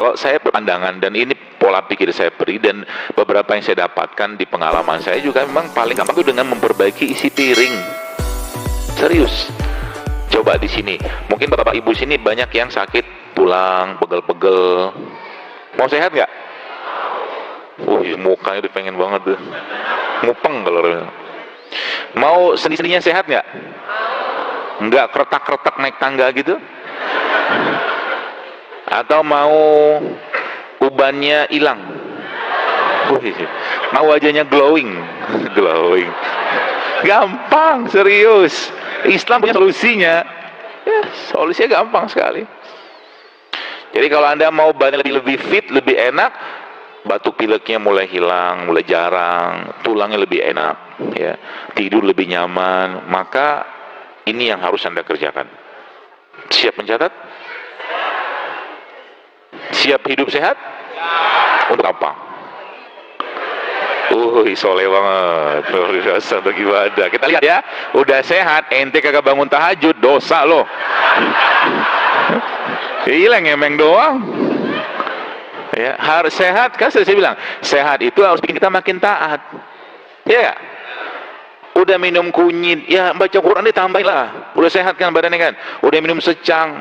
Kalau saya berpandangan, dan ini pola pikir saya beri, dan beberapa yang saya dapatkan di pengalaman saya juga, memang paling gampang itu dengan memperbaiki isi piring. Serius. Coba di sini, mungkin bapak ibu sini banyak yang sakit tulang, pegel-pegel. Mau sehat nggak? Mukanya udah pengen banget tuh. Mupeng kalau. Mau sendi-sendinya sehat nggak? Nggak kretak-kretak naik tangga gitu? Atau mau ubannya hilang? Mau wajahnya glowing? Glowing. Gampang, serius. Islam punya solusinya. Ya, solusinya gampang sekali. Jadi kalau Anda mau badan lebih fit, lebih enak, batuk pileknya mulai hilang, mulai jarang, tulangnya lebih enak, ya, tidur lebih nyaman, maka ini yang harus Anda kerjakan. Siap mencatat? Siap hidup sehat? Untuk apa? Soleh banget, luar biasa untuk ibadah. Kita lihat ya, udah sehat, ente kagak bangun tahajud, dosa loh. Hilang emeng doang. Ya, harus sehat, kan saya bilang, sehat itu harus bikin kita makin taat. Ya, udah minum kunyit, ya baca Quran ditambahin lah. Udah sehat kan badannya kan? Udah minum secang,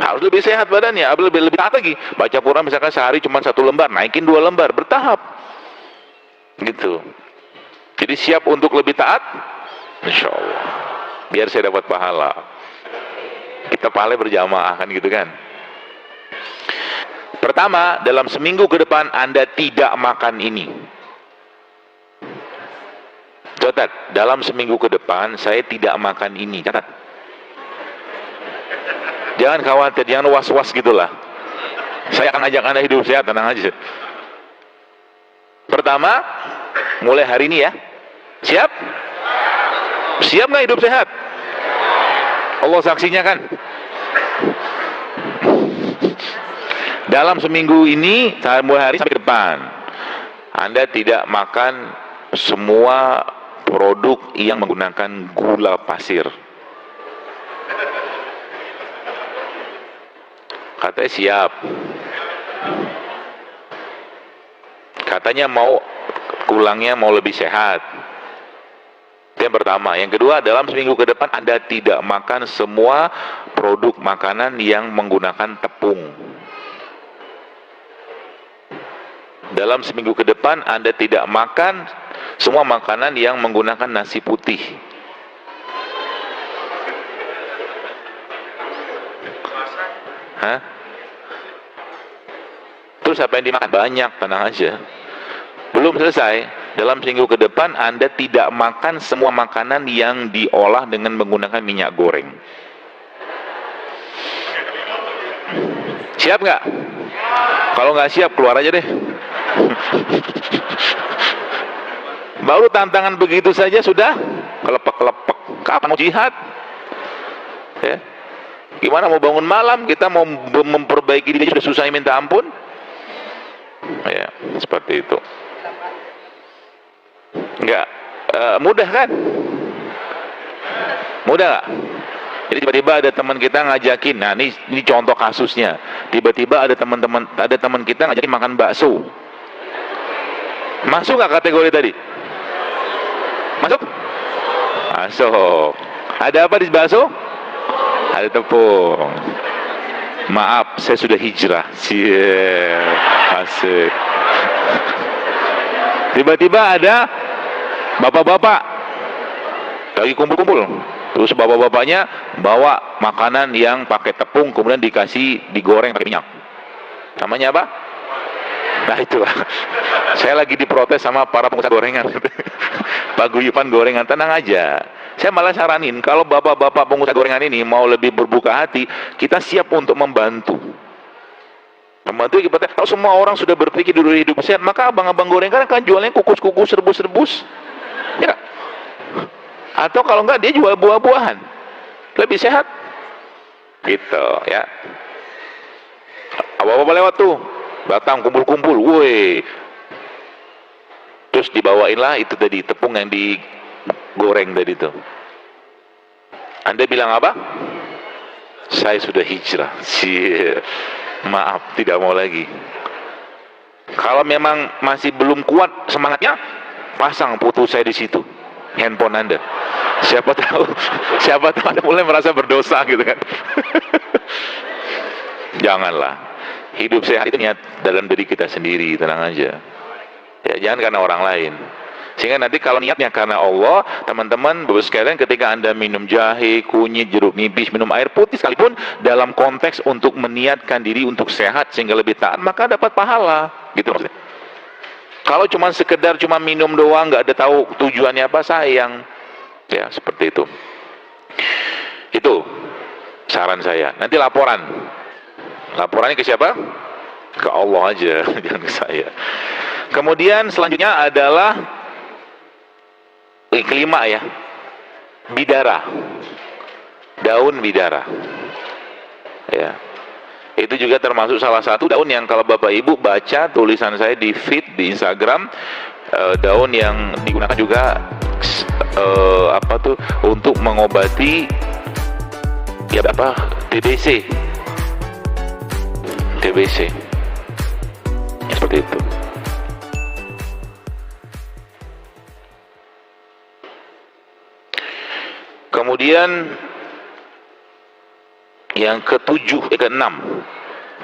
harus lebih sehat badannya, lebih taat lagi. Baca Quran misalkan sehari cuma 1 lembar, naikin 2 lembar, bertahap. Gitu. Jadi siap untuk lebih taat? Insya Allah. Biar saya dapat pahala. Kita pahala berjamaah kan gitu kan. Pertama, dalam seminggu ke depan Anda tidak makan ini. Catat, dalam seminggu ke depan saya tidak makan ini. Catat. Jangan khawatir, jangan was-was gitulah. Saya akan ajak Anda hidup sehat, tenang aja. Pertama, mulai hari ini ya. Siap? Siap nggak hidup sehat? Allah saksinya kan. Dalam seminggu ini, mulai hari sampai depan, Anda tidak makan semua produk yang menggunakan gula pasir. Katanya siap. Katanya mau tulangnya mau lebih sehat. Itu yang pertama. Yang kedua, dalam seminggu ke depan Anda tidak makan semua produk makanan yang menggunakan tepung. Dalam seminggu ke depan Anda tidak makan semua makanan yang menggunakan nasi putih. Hah? Terus apa yang dimakan? Banyak, tenang aja. Belum selesai. Dalam seminggu ke depan Anda tidak makan semua makanan yang diolah dengan menggunakan minyak goreng. Siap nggak? Kalau nggak siap, keluar aja deh. Baru tantangan begitu saja sudah kelepek-kelepek. Kapan mau jihad? Ya. Gimana mau bangun malam? Kita mau memperbaiki diri sudah susah minta ampun. Ya, seperti itu. Enggak mudah kan? Mudah nggak? Jadi tiba-tiba ada teman kita ngajakin, nah ini contoh kasusnya. Tiba-tiba ada teman kita ngajakin makan bakso. Masuk nggak kategori tadi? Masuk? Masuk. Ada apa di bakso? Ada tepung. Maaf, saya sudah hijrah. Asik. Tiba-tiba ada bapak-bapak lagi kumpul-kumpul. Terus bapak-bapaknya bawa makanan yang pakai tepung, kemudian digoreng pakai minyak. Namanya apa? Nah itulah. Saya lagi diprotes sama para pengusaha gorengan. Paguyuban gorengan, tenang aja. Saya malah saranin, kalau bapak-bapak pengusaha gorengan ini mau lebih berbuka hati, kita siap untuk membantu. Membantu kita. Kalau semua orang sudah berpikir dulu hidup sehat, maka abang-abang gorengan kan jualnya kukus-kukus, rebus-rebus. Ya. Atau kalau enggak dia jual buah-buahan. Lebih sehat. Gitu ya. Apa-apa lewat tuh. Datang kumpul-kumpul, woi. Terus dibawainlah itu tadi tepung yang digoreng tadi itu. Anda bilang apa? Saya sudah hijrah. Maaf, tidak mau lagi. Kalau memang masih belum kuat semangatnya, pasang foto saya di situ, handphone Anda. Siapa tahu Anda mulai merasa berdosa gitu kan. Janganlah. Hidup sehat itu niat dalam diri kita sendiri, tenang aja. Ya, jangan karena orang lain. Sehingga nanti kalau niatnya karena Allah, teman-teman, Bapak sekalian, ketika Anda minum jahe, kunyit, jeruk nipis, minum air putih sekalipun dalam konteks untuk meniatkan diri untuk sehat sehingga lebih taat, maka dapat pahala, gitu maksudnya. Kalau cuma sekedar cuma minum doang, nggak ada tahu tujuannya apa, sayang. Ya, seperti itu. Itu saran saya. Nanti laporan. Laporannya ke siapa? Ke Allah aja, jangan ke saya. Kemudian selanjutnya adalah kelima ya, bidara, daun bidara. Ya, itu juga termasuk salah satu daun yang kalau Bapak Ibu baca tulisan saya di feed di Instagram, daun yang digunakan juga untuk mengobati ya TBC, ya, seperti itu. Kemudian yang keenam,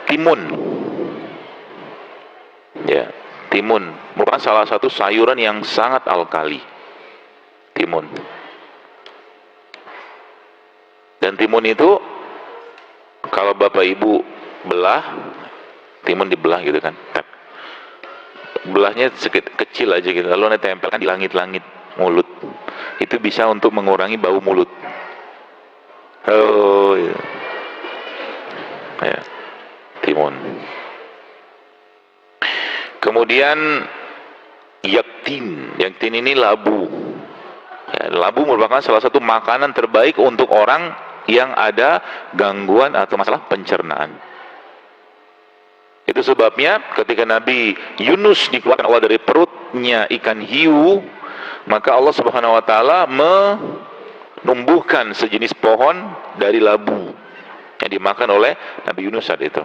timun. Ya, timun merupakan salah satu sayuran yang sangat alkali. Timun. Dan timun itu kalau Bapak Ibu belah, timun dibelah gitu kan. Belahnya sedikit kecil aja gitu, lalu ditempelkan di langit-langit mulut. Itu bisa untuk mengurangi bau mulut. Oh ya. Ya, timun. Kemudian yaktin. Yaktin ini labu. Ya, labu merupakan salah satu makanan terbaik untuk orang yang ada gangguan atau masalah pencernaan. Itu sebabnya ketika Nabi Yunus dikeluarkan Allah dari perutnya ikan hiu, maka Allah Subhanahu wa taala menumbuhkan sejenis pohon dari labu yang dimakan oleh Nabi Yunus saat itu.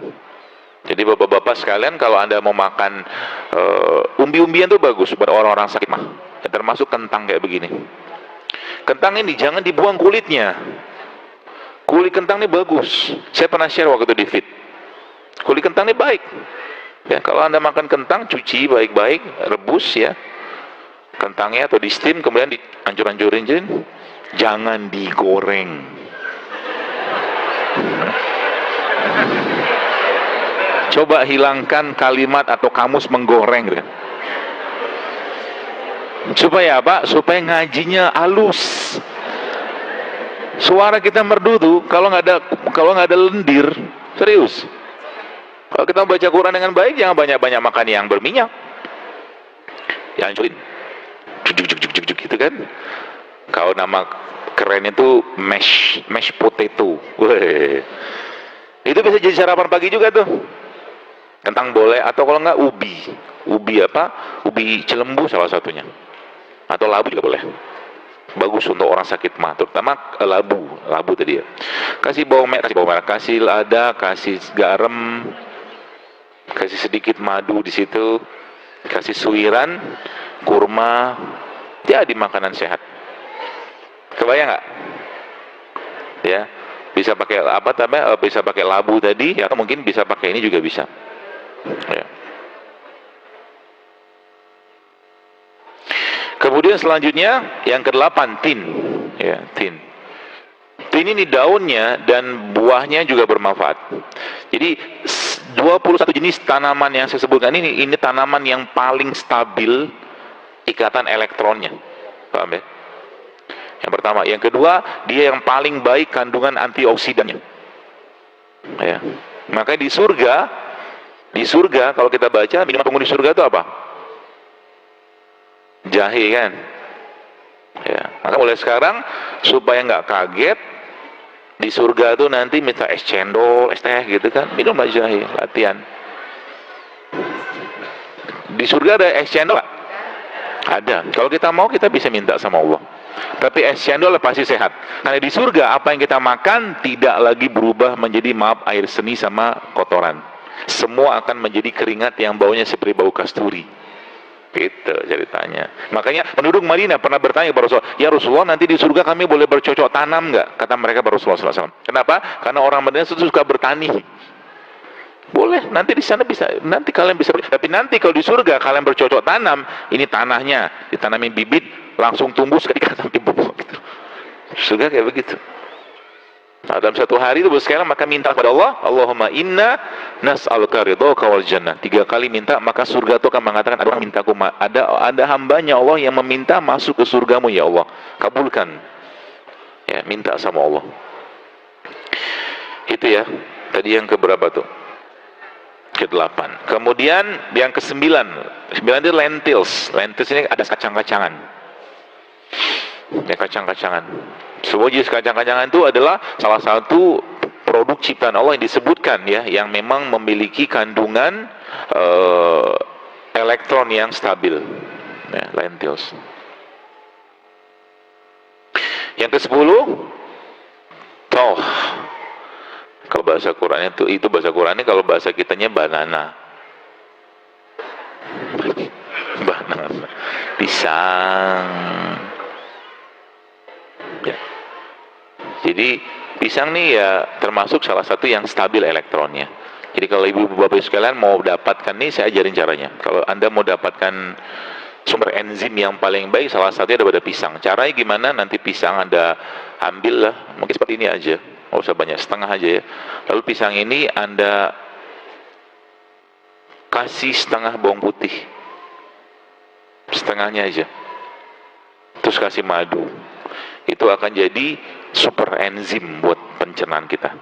Jadi bapak-bapak sekalian, kalau Anda mau makan umbi-umbian itu bagus buat orang-orang sakit mah. Ya, termasuk kentang kayak begini. Kentang ini jangan dibuang kulitnya. Kulit kentang ini bagus. Saya pernah share waktu itu di feed. Kulit kentang ini baik. Ya, kalau Anda makan kentang, cuci baik-baik, rebus ya kentangnya atau di steam, kemudian dihancur-hancurin, jangan digoreng. Coba hilangkan kalimat atau kamus menggoreng gitu. Supaya apa? Supaya ngajinya halus. Suara kita merdu tuh kalau nggak ada lendir, serius. Kalau kita baca Quran dengan baik, jangan banyak-banyak makan yang berminyak. Ya hancurin. Juk gitu kan. Kalau nama keren itu mash potato. Weh. Itu bisa jadi sarapan pagi juga tuh. Kentang boleh, atau kalau enggak ubi. Ubi celembu salah satunya. Atau labu juga boleh. Bagus untuk orang sakit mah, terutama labu tadi ya. Kasih bawang merah, kasih lada, kasih garam, kasih sedikit madu di situ, kasih suiran, kurma, jadi makanan sehat. Kebayang nggak? Ya, bisa pakai bisa pakai labu tadi, ya, atau mungkin bisa pakai ini juga bisa. Ya. Kemudian selanjutnya yang ke-8, tin. Ya, tin. Tin ini daunnya dan buahnya juga bermanfaat. Jadi 21 jenis tanaman yang saya sebutkan ini tanaman yang paling stabil ikatan elektronnya. Paham ya? Yang pertama, yang kedua, dia yang paling baik kandungan antioksidannya. Ya. Makanya di surga kalau kita baca minuman penghuni surga itu apa? Jahe kan? Ya. Maka mulai sekarang supaya nggak kaget, di surga tuh nanti minta es cendol, es teh gitu kan, minumlah jahe, latihan. Di surga ada es cendol gak? Ada. Kalau kita mau, kita bisa minta sama Allah. Tapi es cendol pasti sehat. Karena di surga apa yang kita makan tidak lagi berubah menjadi air seni sama kotoran. semua akan menjadi keringat yang baunya seperti bau kasturi. Gitu ceritanya. Makanya penduduk Madinah pernah bertanya kepada Rasulullah, ya Rasulullah, nanti di surga kami boleh bercocok tanam nggak? Kata mereka kepada Rasulullah SAW. Kenapa? Karena orang Madinah itu suka bertani. Boleh, nanti di sana bisa, nanti kalian bisa. Tapi nanti kalau di surga kalian bercocok tanam, ini tanahnya ditanami bibit, langsung tumbuh seketika sampai bubuk. Gitu. Surga kayak begitu. Nah, dalam satu hari itu sekarang maka minta kepada Allah, Allahumma inna nas'aluka ridhaka wal jannah. 3 kali minta, maka surga itu akan mengatakan, ada orang mintaku, ada hambanya Allah yang meminta masuk ke surgamu ya Allah, kabulkan. Ya, minta sama Allah. Itu ya. Tadi yang keberapa tuh? Ke-8. Kemudian yang ke-9. 9 itu lentils. Lentils ini ada kacang-kacangan. Ya, kacang-kacangan. Semua jenis kacang-kacangan itu adalah salah satu produk ciptaan Allah yang disebutkan ya, yang memang memiliki kandungan elektron yang stabil. Ya, lentils. Yang ke-10, toh. Kalau bahasa Qurannya itu bahasa Qurannya, kalau bahasa kitanya banana. Banana. Pisang. Ya. Jadi pisang nih ya termasuk salah satu yang stabil elektronnya. Jadi kalau ibu bapak sekalian mau dapatkan nih, saya ajarin caranya. Kalau Anda mau dapatkan sumber enzim yang paling baik, salah satunya ada pada pisang. Caranya gimana? Nanti pisang Anda ambil lah, mungkin seperti ini aja. Nggak usah banyak, setengah aja ya. Lalu pisang ini Anda kasih setengah bawang putih, setengahnya aja. Terus kasih madu. Itu akan jadi super enzim buat pencernaan kita.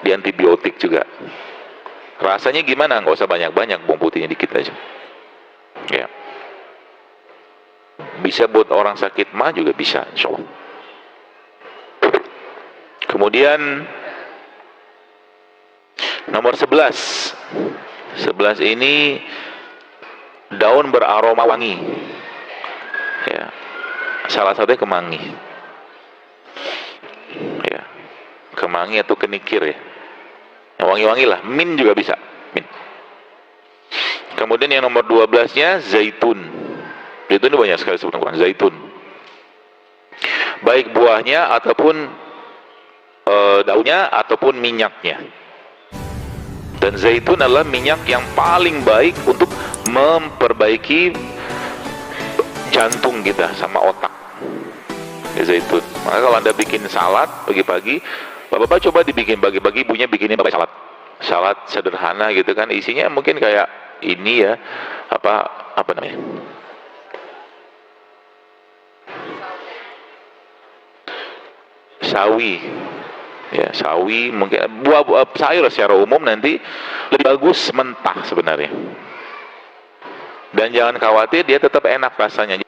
Di antibiotik juga. Rasanya gimana? Nggak usah banyak-banyak, bawang putihnya dikit aja. Ya. Bisa buat orang sakit mah juga bisa, insya Allah. Kemudian nomor 11. 11 ini daun beraroma wangi. Ya. Salah satunya kemangi. Ya. Kemangi atau kenikir ya. Yang wangi-wangi lah, mint juga bisa, mint. Kemudian yang nomor 12-nya zaitun. Zaitun itu banyak sekali sebutan zaitun. Baik buahnya ataupun daunnya ataupun minyaknya. Dan zaitun adalah minyak yang paling baik untuk memperbaiki jantung kita sama otak. Ya, zaitun. Maka kalau Anda bikin salad pagi-pagi, Bapak-bapak coba dibikin pagi-pagi, ibunya bikinin Bapak salad. Salad sederhana gitu kan, isinya mungkin kayak ini ya, apa namanya? Sawi. Ya, sawi, mungkin buah sayur secara umum nanti lebih bagus mentah sebenarnya. Dan jangan khawatir, dia tetap enak rasanya.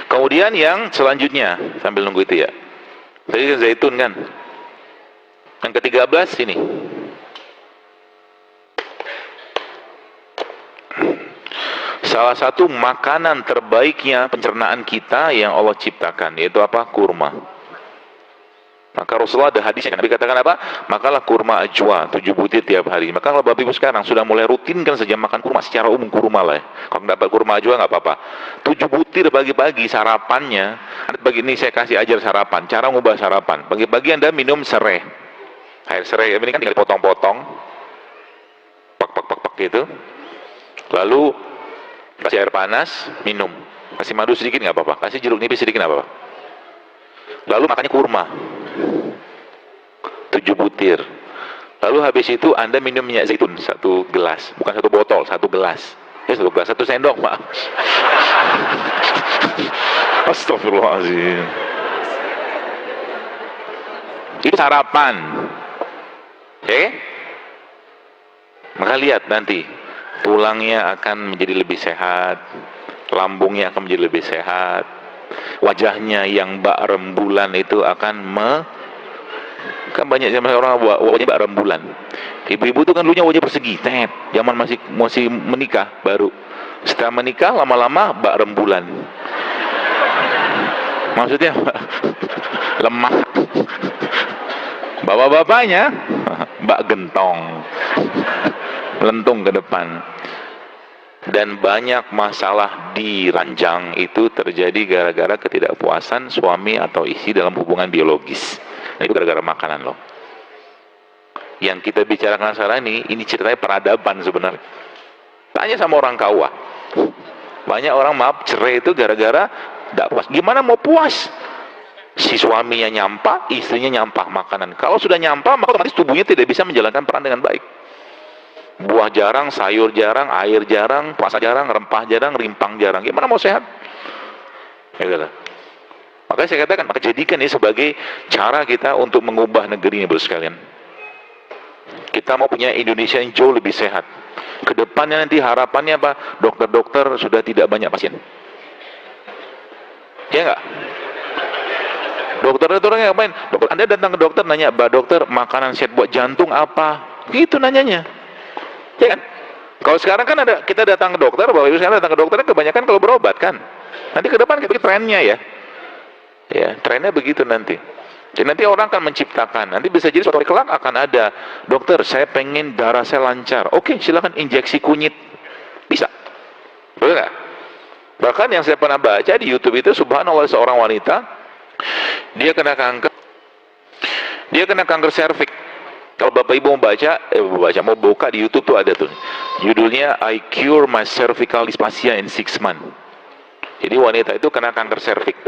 Kemudian yang selanjutnya, sambil nunggu itu ya. Tadi kan zaitun kan. Yang ke-13 ini. Salah satu makanan terbaiknya pencernaan kita yang Allah ciptakan, yaitu apa? Kurma. Maka Rasulullah ada hadisnya, Nabi katakan apa? Makalah kurma ajwa 7 butir tiap hari. Maka kalau Bapak Ibu sekarang sudah mulai rutinkan saja makan kurma, secara umum kurma lah ya. Kalau dapat kurma ajwa nggak apa-apa. 7 butir pagi-pagi sarapannya. Bagi ini saya kasih ajar sarapan, cara ngubah sarapan. Pagi-pagi Anda minum serai. Air serai ini kan tinggal potong-potong, pak gitu. Lalu kasih air panas, minum. Kasih madu sedikit nggak apa-apa. Kasih jeruk nipis sedikit nggak apa-apa. Lalu makannya kurma 7 butir. Lalu habis itu Anda minum minyak zaitun 1 gelas, bukan 1 botol, 1 gelas. Ya 1 gelas, 1 sendok, Pak. Astagfirullahaladzim. Itu sarapan. Oke? Maka lihat nanti tulangnya akan menjadi lebih sehat, lambungnya akan menjadi lebih sehat, wajahnya yang bak rembulan itu akan kan banyak orang wajah bak rembulan. Ibu-ibu itu kan dulunya wajah persegi, zaman masih menikah baru. Setelah menikah lama-lama bak rembulan. Maksudnya lemah. Bapak-bapaknya bak gentong. melentung ke depan. Dan banyak masalah di ranjang itu terjadi gara-gara ketidakpuasan suami atau istri dalam hubungan biologis. Nah, itu gara-gara makanan loh. Yang kita bicarakan sekarang ini ceritanya peradaban sebenarnya. Tanya sama orang Kawa. Banyak orang cerai itu gara-gara tidak puas. Gimana mau puas? Si suaminya nyampah, istrinya nyampah makanan. Kalau sudah nyampah, maka otomatis tubuhnya tidak bisa menjalankan peran dengan baik. Buah jarang, sayur jarang, air jarang, puasa jarang, rempah jarang, rimpang jarang. Gimana mau sehat? Ya, gitu. Makanya saya katakan, maka jadikan ini sebagai cara kita untuk mengubah negeri ini, bro sekalian. Kita mau punya Indonesia yang jauh lebih sehat. Kedepannya nanti harapannya apa? Dokter-dokter sudah tidak banyak pasien. Ya enggak? Dokter-dokternya ngapain? Dokter, Anda datang ke dokter nanya, "Mbak dokter, makanan sehat buat jantung apa?" Gitu nanyanya. Ya kan? Kalau sekarang kan kita datang ke dokter, Bapak Ibu sekarang datang ke dokter kebanyakan kalau berobat kan. Nanti ke depan kita trennya ya. Ya, trennya begitu nanti. Jadi nanti orang akan menciptakan. Nanti bisa jadi suatu hari kelak akan ada, "Dokter, saya pengen darah saya lancar." Oke, silakan injeksi kunyit. Bisa. Betul nggak? Bahkan yang saya pernah baca di YouTube itu, subhanallah, seorang wanita, dia kena kanker. Dia kena kanker serviks. Kalau Bapak Ibu mau buka di YouTube tuh ada tuh. Judulnya I Cure My Cervical Dysplasia in 6 Months. Jadi wanita itu kena kanker serviks.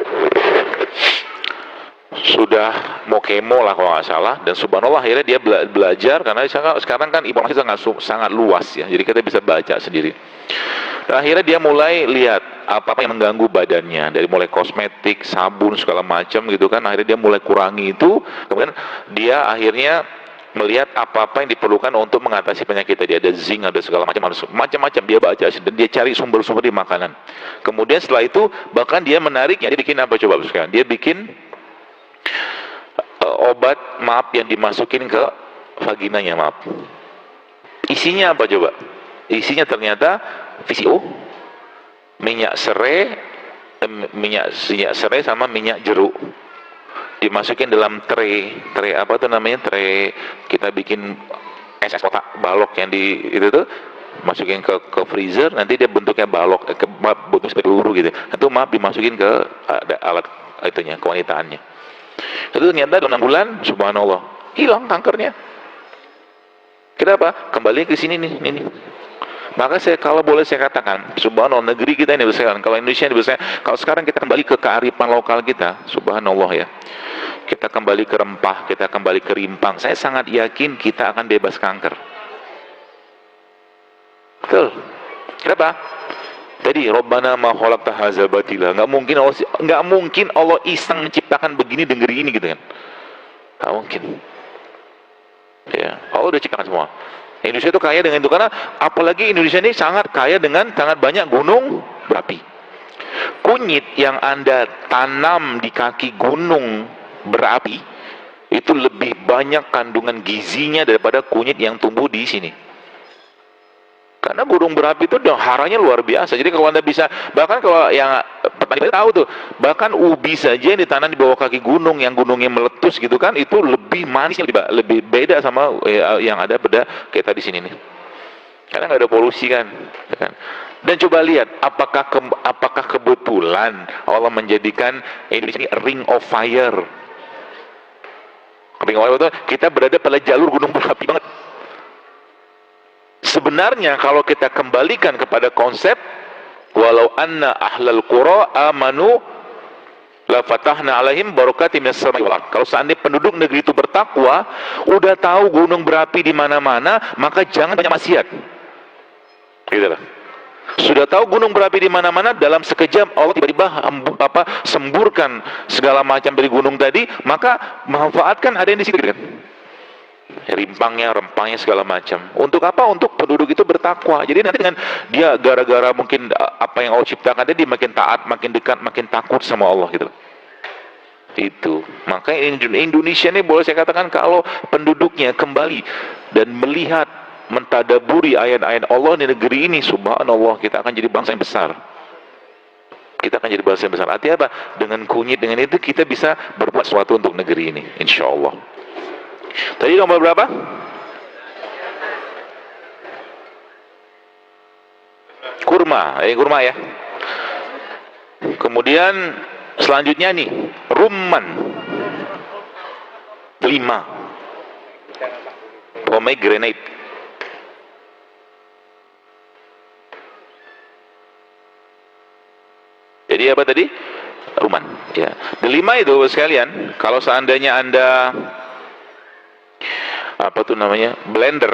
Sudah mau kemo lah kalau nggak salah, dan subhanallah akhirnya dia belajar, karena sekarang kan informasi sangat luas ya, jadi kita bisa baca sendiri. Dan akhirnya dia mulai lihat apa yang mengganggu badannya, dari mulai kosmetik, sabun segala macam gitu kan. Akhirnya dia mulai kurangi itu, kemudian dia akhirnya melihat apa-apa yang diperlukan untuk mengatasi penyakit tadi. Ada zinc, ada segala macam dia baca, dan dia cari sumber-sumber di makanan. Kemudian setelah itu bahkan dia menariknya, dia bikin apa coba sekarang? Dia bikin obat yang dimasukin ke vaginanya, isinya apa coba? Isinya ternyata VCO, minyak serai sama minyak jeruk, dimasukin dalam tray apa tuh namanya, tray kita bikin es kotak balok yang di itu tuh, masukin ke freezer, nanti dia bentuknya balok, bentuk seperti peluru gitu. Itu dimasukin ke alat itunya, kewanitaannya. Itu ternyata 6 bulan, subhanallah, hilang kankernya. Kenapa? Kembali ke sini nih. Maka kalau boleh saya katakan, subhanallah, negeri kita ini besar. Kalau Indonesia ini besar, kalau sekarang kita kembali ke kearifan lokal kita, subhanallah ya, kita kembali ke rempah, kita kembali ke rimpang, saya sangat yakin kita akan bebas kanker. Betul. Kenapa? Tadi Rabbana ma khalaqta hadza batila. Enggak mungkin Allah iseng menciptakan begini negeri ini gitu kan. Enggak mungkin. Ya, Allah udah ciptakan semua. Indonesia itu kaya dengan itu, karena apalagi Indonesia ini sangat kaya dengan sangat banyak gunung berapi. Kunyit yang Anda tanam di kaki gunung berapi itu lebih banyak kandungan gizinya daripada kunyit yang tumbuh di sini. Karena gunung berapi itu haranya luar biasa. Jadi kalau Anda bisa, bahkan kalau yang petani tahu tuh, bahkan ubi saja yang ditanam di bawah kaki gunung, yang gunungnya meletus gitu kan, itu lebih manisnya, lebih beda sama yang ada pada kita di sini nih. Karena nggak ada polusi kan. Dan coba lihat, apakah kebetulan Allah menjadikan Indonesia ini ring of fire? Ring of fire itu kita berada pada jalur gunung berapi banget. Sebenarnya kalau kita kembalikan kepada konsep walau anna ahlal qura amanu la fatahna alaihim barakatim minas samai wal ardh. Kalau seandainya penduduk negeri itu bertakwa, udah tahu gunung berapi di mana-mana, maka jangan banyak maksiat. Gitu lah. Sudah tahu gunung berapi di mana-mana, dalam sekejap Allah tiba-tiba semburkan segala macam dari gunung tadi, maka manfaatkan ada yang di situ kan. Rimpangnya, rempahnya segala macam. Untuk apa? Untuk penduduk itu bertakwa. Jadi nanti dengan dia gara-gara mungkin apa yang Allah ciptakan, dia makin taat, makin dekat, makin takut sama Allah gitu. Itu. Makanya Indonesia ini boleh saya katakan, kalau penduduknya kembali dan melihat, mentadaburi ayat-ayat Allah di negeri ini, subhanallah, kita akan jadi bangsa yang besar. Kita akan jadi bangsa yang besar. Artinya apa? Dengan kunyit, dengan itu kita bisa berbuat sesuatu untuk negeri ini, insya Allah. Tadi nomor berapa? kurma, kurma ya. Kemudian selanjutnya nih, rumman. Delima. Pomegranate. Jadi apa tadi? Rumman. Ya. Delima itu sekalian, kalau seandainya Anda blender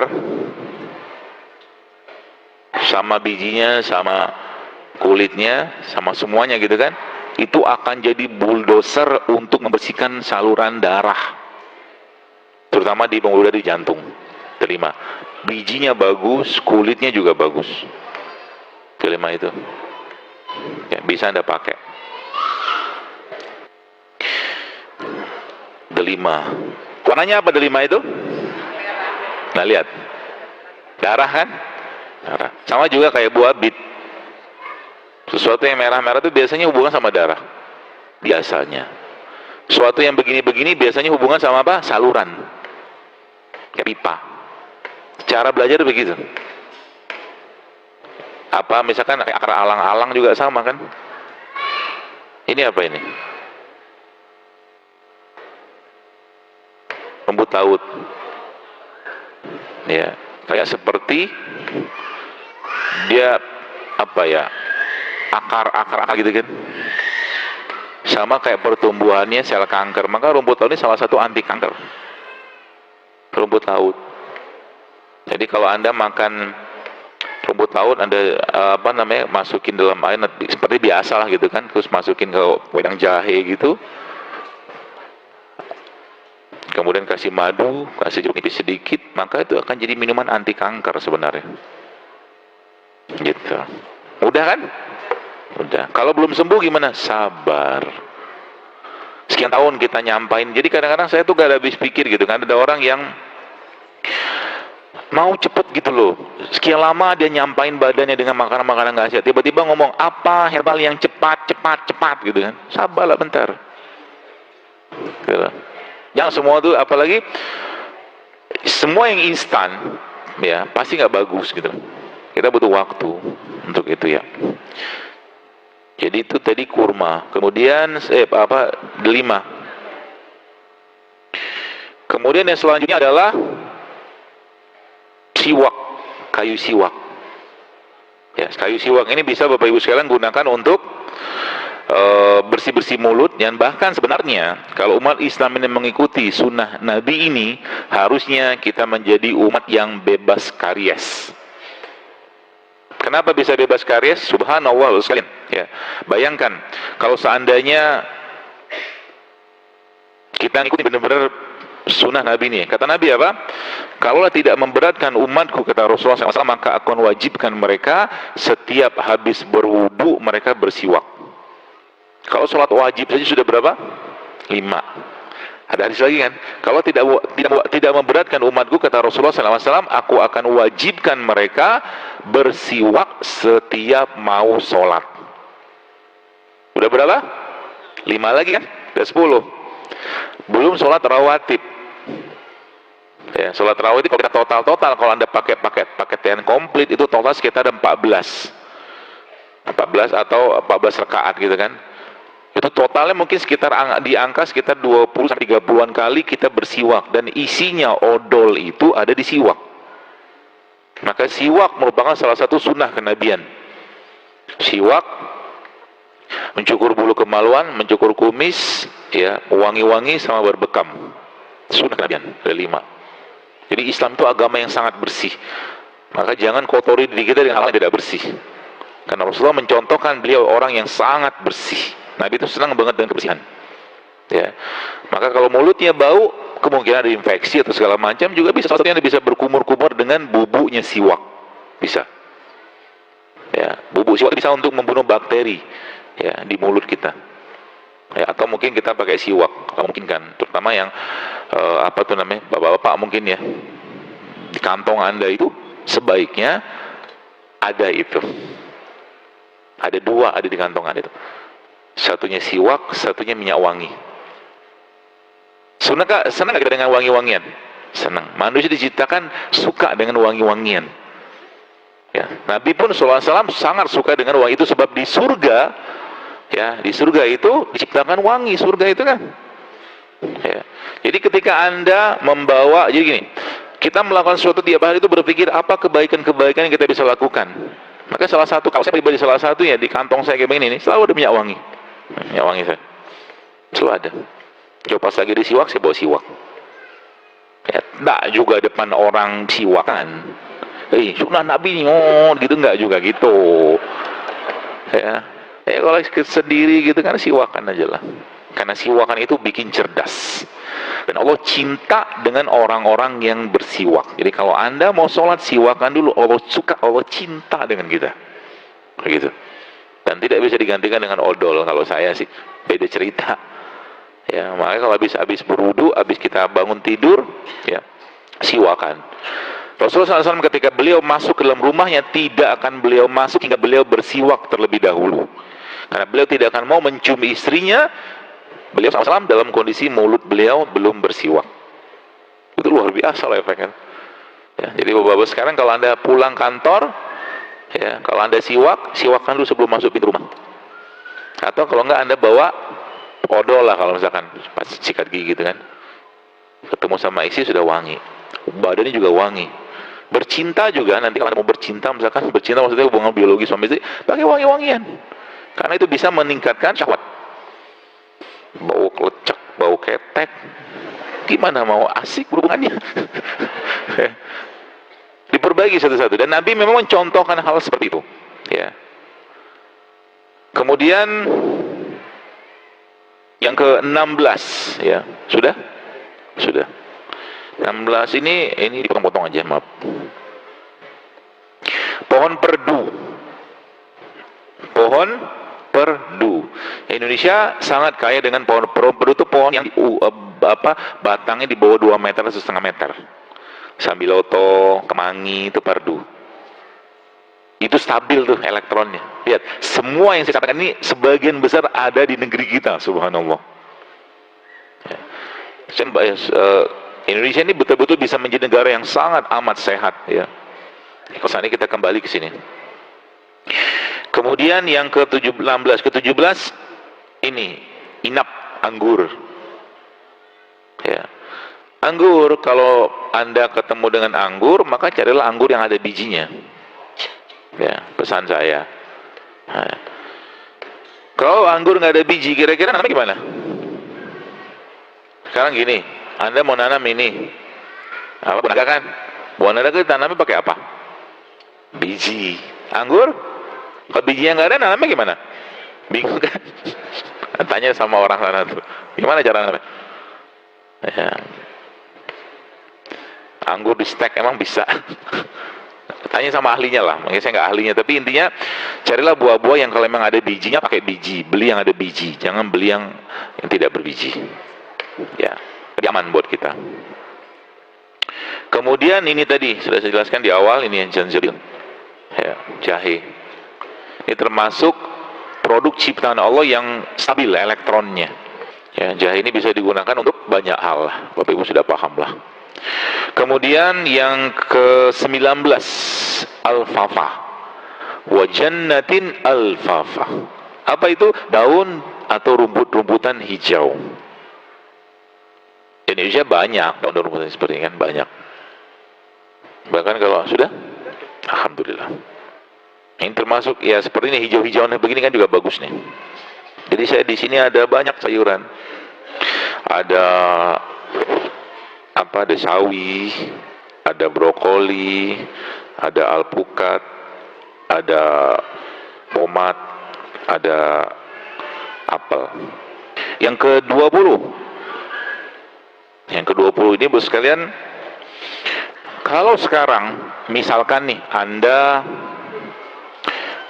sama bijinya, sama kulitnya, sama semuanya gitu kan, itu akan jadi bulldozer untuk membersihkan saluran darah, terutama di pembuluh darah di jantung. Delima, bijinya bagus, kulitnya juga bagus. Delima itu ya, bisa Anda pakai. Delima, warnanya apa delima itu? Nah lihat, darah kan? Darah. Sama juga kayak buah bit. Sesuatu yang merah-merah itu biasanya hubungan sama darah. Biasanya. Sesuatu yang begini-begini biasanya hubungan sama apa? Saluran. Kayak pipa. Cara belajar begitu. Apa misalkan akar alang-alang juga sama kan? Ini apa ini? Rumput laut. Ya, kayak seperti dia apa ya? Akar gitu kan? Sama kayak pertumbuhannya sel kanker. Maka rumput laut ini salah satu anti kanker. Rumput laut. Jadi kalau Anda makan rumput laut, Anda masukin dalam air seperti biasa lah gitu kan, terus masukin ke wedang jahe gitu, kemudian kasih madu, kasih jeruk nipis sedikit, maka itu akan jadi minuman anti kanker sebenarnya. Gitu. Mudah kan? Mudah. Kalau belum sembuh gimana? Sabar. Sekian tahun kita nyampain. Jadi kadang-kadang saya tuh gak habis pikir gitu kan, ada orang yang mau cepet gitu loh. Sekian lama dia nyampain badannya dengan makanan-makanan gak sehat. Tiba-tiba ngomong apa herbal yang cepat gitu kan. Sabarlah bentar. Gitu. Jangan semua tuh, apalagi semua yang instan ya pasti nggak bagus gitu. Kita butuh waktu untuk itu ya. Jadi itu tadi kurma. Kemudian delima. Kemudian yang selanjutnya adalah siwak, kayu siwak. Ya, kayu siwak ini bisa Bapak Ibu sekalian gunakan untuk bersih-bersih mulut, dan bahkan sebenarnya kalau umat Islam ini mengikuti sunnah Nabi ini, harusnya kita menjadi umat yang bebas karies. Kenapa bisa bebas karies? Subhanallah sekalian. Ya, bayangkan kalau seandainya kita ngikutin benar-benar sunnah Nabi ini. Kata Nabi apa? Kalaulah tidak memberatkan umatku, kata Rasulullah SAW, maka akan wajibkan mereka setiap habis berwudu mereka bersiwak. Kalau sholat wajib saja sudah berapa? 5. Ada hadis lagi kan? Kalau tidak memberatkan umatku, kata Rasulullah SAW, aku akan wajibkan mereka bersiwak setiap mau sholat. Udah berapa? 5 lagi kan? Udah 10. Belum sholat rawatib. Ya, sholat rawatib kalau kita total kalau Anda pakai pakaian komplit itu total sekitar 14 atau 14 rakaat gitu kan. Itu totalnya mungkin sekitar di angka sekitar 20-30an kali kita bersiwak, dan isinya odol itu ada di siwak. Maka siwak merupakan salah satu sunnah kenabian. Siwak, mencukur bulu kemaluan, mencukur kumis, ya, wangi-wangi sama berbekam. Sunnah kenabian, ada 5. Jadi Islam itu agama yang sangat bersih. Maka jangan kotori diri kita dengan hal yang tidak bersih. Karena Rasulullah mencontohkan beliau orang yang sangat bersih. Nabi itu senang banget dengan kebersihan. Ya. Maka kalau mulutnya bau, kemungkinan ada infeksi atau segala macam, juga bisa satu yang bisa berkumur-kumur dengan bubuknya siwak. Bisa. Ya, bubuk siwak bisa untuk membunuh bakteri ya di mulut kita. Ya, atau mungkin kita pakai siwak, kalau mungkin kan, terutama yang bapak-bapak mungkin ya, di kantong Anda itu sebaiknya ada itu. Ada 2 ada di kantong Anda itu. Satunya siwak, satunya minyak wangi. Senang gak kita dengan wangi-wangian? Senang. Manusia diciptakan suka dengan wangi-wangian. Ya, Nabi pun SAW sangat suka dengan wangi itu, sebab di surga, ya, di surga itu diciptakan wangi, surga itu kan. Ya. Jadi ketika Anda membawa, jadi gini, kita melakukan sesuatu tiap hari itu berpikir apa kebaikan-kebaikan yang kita bisa lakukan. Maka salah satu, kalau saya pribadi salah satu ya, di kantong saya kayak begini, selalu ada minyak wangi. Minyak wangi saya selalu ada. Coba pas lagi disiwak, saya bawa siwak. Ya, enggak juga depan orang siwakan. Sunnah Nabi nih, gitu enggak juga gitu. Ya, kalau sendiri gitu kan siwakan aja lah. Karena siwakan itu bikin cerdas. Dan Allah cinta dengan orang-orang yang bersiwak. Jadi kalau Anda mau sholat, siwakan dulu. Allah suka, Allah cinta dengan kita. Begitu. Dan tidak bisa digantikan dengan odol. Kalau saya sih beda cerita. Ya, makanya kalau habis berwudu, habis kita bangun tidur, ya, siwakan. Rasulullah SAW ketika beliau masuk ke dalam rumahnya, tidak akan beliau masuk hingga beliau bersiwak terlebih dahulu. Karena beliau tidak akan mau mencium istrinya, beliau SAW dalam kondisi mulut beliau belum bersiwak. Itu luar biasa loh efeknya. Ya, jadi bapak-bapak sekarang kalau Anda pulang kantor, ya, kalau Anda siwakan dulu sebelum masuk pintu rumah. Atau kalau enggak Anda bawa odol lah, kalau misalkan pas sikat gigi gitu kan. Ketemu sama istri sudah wangi. Badannya juga wangi. Bercinta juga, nanti kalau Anda mau bercinta, misalkan bercinta maksudnya hubungan biologis suami istri, pakai wangi-wangian. Karena itu bisa meningkatkan syahwat. Bau kelecek, bau ketek, gimana mau asik berhubungannya? Diperbaiki satu-satu. Dan Nabi memang mencontohkan hal seperti itu. Ya. Kemudian yang ke-16, ya, sudah? 16 ini dipotong-potong aja, maaf. Pohon perdu. Pohon perdu. Indonesia sangat kaya dengan pohon perdu. Itu pohon yang batangnya di bawah 2 meter, 1,5 meter. Sambiloto, kemangi, itu perdu. Itu stabil tuh elektronnya. Lihat, semua yang saya katakan ini sebagian besar ada di negeri kita, subhanallah. Ya. Indonesia ini betul-betul bisa menjadi negara yang sangat amat sehat, ya. Kalau saat ini kita kembali ke sini. Kemudian yang ke-17 ini inap, anggur. Ya. Anggur, kalau Anda ketemu dengan anggur, maka carilah anggur yang ada bijinya. Ya, pesan saya. Nah, kalau anggur nggak ada biji, kira-kira namanya gimana? Sekarang gini, Anda mau nanam ini, apa naga kan? Mau naga tanamnya pakai apa? Biji. Anggur? Kalau bijinya nggak ada, nanamnya gimana? Bingung kan? Tanya sama orang sana tuh, gimana cara nanamnya? Ya. Anggur di stek emang bisa. Tanya sama ahlinya lah, makanya saya nggak ahlinya, tapi intinya carilah buah-buah yang kalau memang ada bijinya pakai biji, beli yang ada biji, jangan beli yang tidak berbiji, ya, lebih aman buat kita. Kemudian ini tadi sudah saya jelaskan di awal, ini yang zanjabil, ya, jahe, ini termasuk produk ciptaan Allah yang stabil elektronnya, ya, jahe ini bisa digunakan untuk banyak hal, Bapak Ibu sudah paham lah. Kemudian yang ke-19 alfafa, wa jannatin alfafa. Apa itu? Daun atau rumput-rumputan hijau. Di Indonesia banyak daun rumputan seperti ini kan, banyak. Bahkan kalau sudah, alhamdulillah. Ini termasuk ya seperti ini, hijau-hijauan begini kan juga bagus nih. Jadi saya di sini ada banyak sayuran. Ada ada sawi, ada brokoli, ada alpukat, ada tomat, ada apel. Yang ke-20 ini bos sekalian, kalau sekarang misalkan nih Anda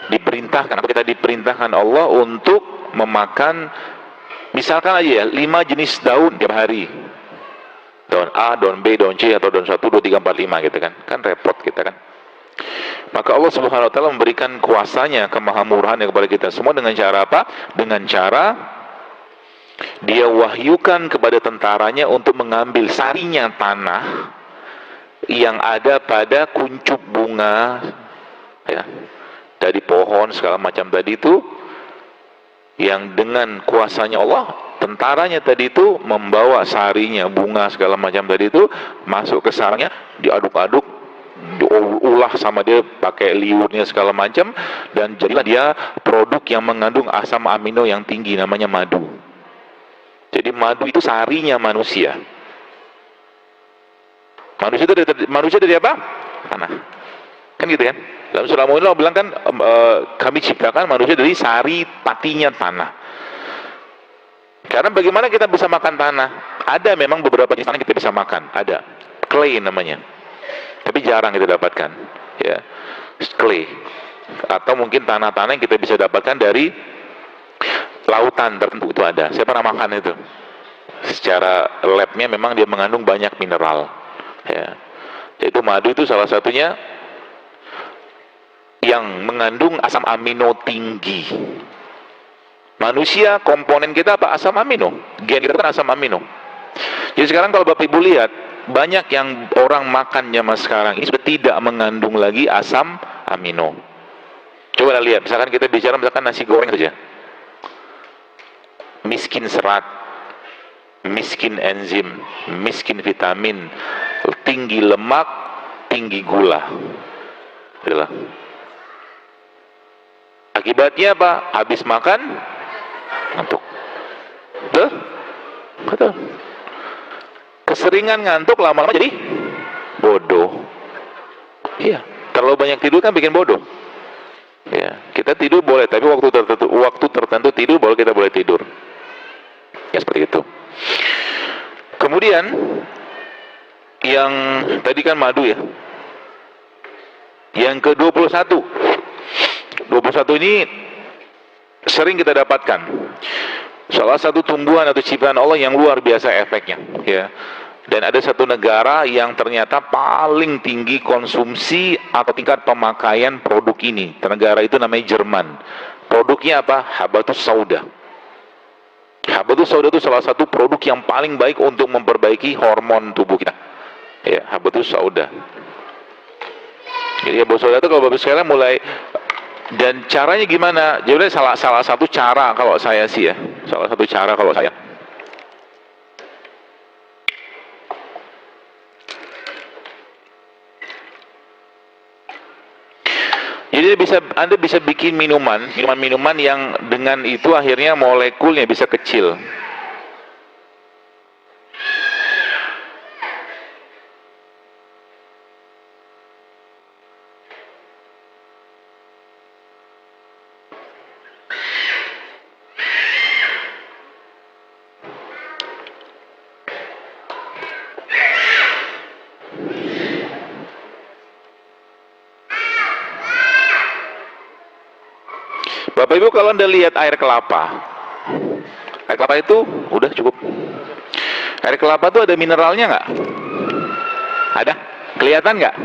diperintahkan, atau kita diperintahkan Allah untuk memakan misalkan aja ya 5 jenis daun tiap hari, daun A, daun B, daun C, atau daun 1, 2, 3, 4, 5 gitu kan. Kan repot kita kan. Maka Allah Subhanahu wa taala memberikan kuasanya, kemahamurahannya kepada kita semua dengan cara apa? Dengan cara Dia wahyukan kepada tentaranya untuk mengambil sarinya tanah yang ada pada kuncup bunga ya, dari pohon segala macam tadi itu, yang dengan kuasanya Allah, tentaranya tadi itu membawa sarinya, bunga segala macam tadi itu masuk ke sarangnya, diaduk-aduk, diolah sama dia pakai liurnya segala macam, dan jadilah dia produk yang mengandung asam amino yang tinggi, namanya madu. Jadi madu itu sarinya manusia. Manusia dari apa? Tanah. Kan gitu kan? Dalam surah Al-Mulk Allah bilang kan, kami ciptakan manusia dari sari patinya tanah. Karena bagaimana kita bisa makan tanah? Ada memang beberapa jenis tanah kita bisa makan. Ada. Clay namanya. Tapi jarang kita dapatkan. Ya. Clay. Atau mungkin tanah-tanah yang kita bisa dapatkan dari lautan tertentu, itu ada. Saya pernah makan itu. Secara labnya memang dia mengandung banyak mineral. Ya. Yaitu madu itu salah satunya yang mengandung asam amino tinggi. Manusia, komponen kita apa? Asam amino. Gen kita kan asam amino. Jadi sekarang kalau Bapak Ibu lihat, banyak yang orang makan zaman sekarang ini sudah tidak mengandung lagi asam amino. Coba lihat, misalkan kita bicara misalkan nasi goreng saja. Miskin serat, miskin enzim, miskin vitamin, tinggi lemak, tinggi gula. Itulah. Akibatnya apa? Habis makan ngantuk. Betul. Keseringan ngantuk lama-lama jadi bodoh. Iya, terlalu banyak tidur kan bikin bodoh. Ya, kita tidur boleh, tapi waktu tertentu tidur baru kita boleh tidur. Ya seperti itu. Kemudian yang tadi kan madu ya. Yang ke-21. 21 ini sering kita dapatkan. Salah satu tumbuhan atau ciptaan Allah yang luar biasa efeknya, ya. Dan ada satu negara yang ternyata paling tinggi konsumsi atau tingkat pemakaian produk ini. Negara itu namanya Jerman. Produknya apa? Habatus sauda. Habatus sauda itu salah satu produk yang paling baik untuk memperbaiki hormon tubuh kita. Ya, habatus sauda. Jadi habatus sauda itu kalau Bapak sekalian mulai. Dan caranya gimana? Jadi salah satu cara kalau saya sih ya, salah satu cara kalau saya. Jadi Anda bisa bikin minuman yang dengan itu akhirnya molekulnya bisa kecil. Bapak Ibu kalau Anda lihat air kelapa itu udah cukup. Air kelapa itu ada mineralnya nggak? Ada? Kelihatan nggak?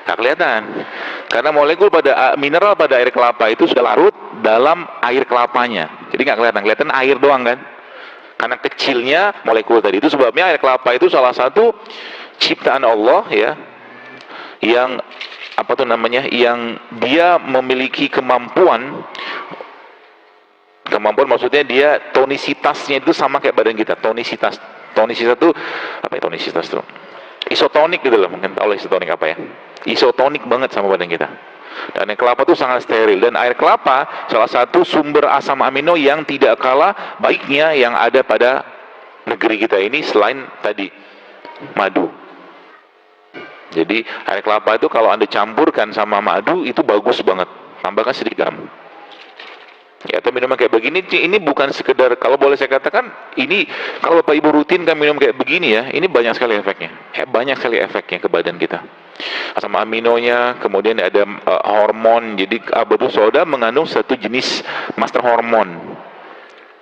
Nggak kelihatan. Karena molekul mineral pada air kelapa itu sudah larut dalam air kelapanya. Jadi nggak kelihatan. Kelihatan air doang kan? Karena kecilnya molekul tadi. Itu sebabnya air kelapa itu salah satu ciptaan Allah ya, yang yang dia memiliki kemampuan maksudnya dia tonisitasnya itu sama kayak badan kita. Tonisitas itu apa ya? Tonisitas itu isotonik gitu loh, mungkin tahu isotonik apa ya, isotonik banget sama badan kita. Dan air kelapa itu sangat steril, dan air kelapa salah satu sumber asam amino yang tidak kalah baiknya yang ada pada negeri kita ini selain tadi madu. Jadi air kelapa itu kalau Anda campurkan sama madu itu bagus banget. Tambahkan sedikit garam. Ya, atau minuman kayak begini, ini bukan sekedar, kalau boleh saya katakan, ini kalau Bapak Ibu rutin kan minum kayak begini ya, ini banyak sekali efeknya. Banyak sekali efeknya ke badan kita. Asam aminonya, kemudian ada hormon. Jadi habatus sauda mengandung satu jenis master hormon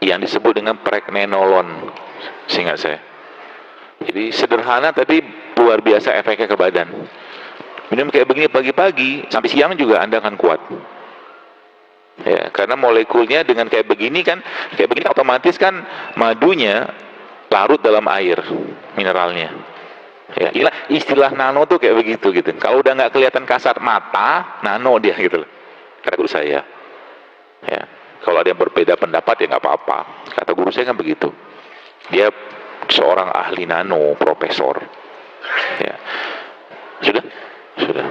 yang disebut dengan pregnenolon, seingat saya. Jadi sederhana tapi luar biasa efeknya ke badan. Minum kayak begini pagi-pagi sampai siang juga Anda akan kuat. Ya, karena molekulnya dengan kayak begini otomatis kan madunya larut dalam air mineralnya. Ya, istilah nano tuh kayak begitu gitu. Kalau udah nggak kelihatan kasat mata, nano dia gitu loh. Kata guru saya. Ya, kalau ada yang berbeda pendapat ya nggak apa-apa. Kata guru saya kan begitu. Dia seorang ahli nano, profesor. Ya, sudah, sudah.